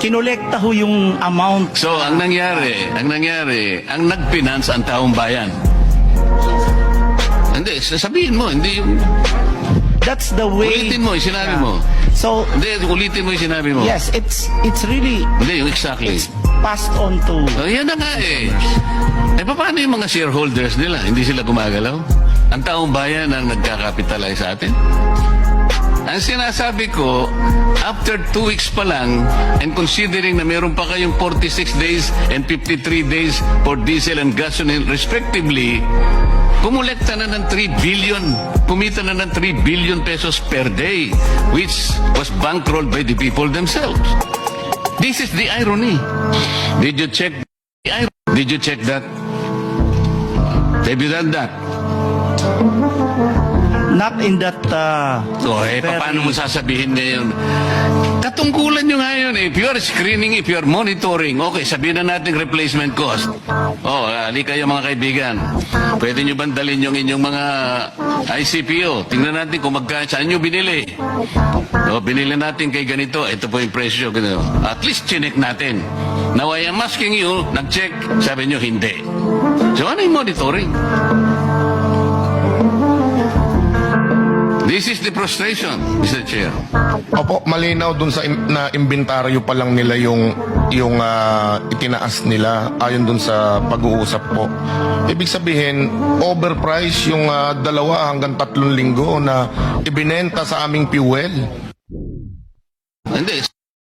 kinolekta ho yung amount. So, ang nangyari, ang nag-finance ang taong bayan. Hindi, sasabihin mo, hindi yung... That's the way. Ulitin mo, yung sinabi mo. So, Hindi, ulitin mo yung sinabi mo. yes, it's really Hindi, yung exactly. passed on to. Oh, yan na nga eh. Eh, paano yung mga shareholders nila? Hindi sila gumagalaw? Ang taong bayan ang nagkakapitalize sa atin? Ang sinasabi ko, after 2 weeks pa lang, and considering na meron pa kayong 46 days and 53 days for diesel and gasoline respectively, kumulekta na ng 3 billion, kumita na ng 3 billion pesos per day, which was bankrolled by the people themselves. This is the irony. Did you check the irony? Did you check that? Have you done that? Not in that So, paano mo sasabihin ngayon? Katungkulan nyo nga yun. If you are screening, if you are monitoring, okay, sabihin na natin replacement cost. Oh, ali kayo mga kaibigan. Pwede nyo bandalin yung inyong mga ICPO. Tingnan natin kung saan nyo binili. So, binili natin kay ganito. Ito po yung presyo. Ganito. At least chinek natin. Now, I am asking you, nag-check. Sabi nyo, hindi. So, ano yung monitoring? This is the frustration, Mr. Chair. Opo, malinaw dun sa na inventaryo pa lang nila yung itinaas nila ayon dun sa pag-uusap po. Ibig sabihin, overprice yung 2 hanggang 3 linggo na ibinenta sa aming fuel. Hindi.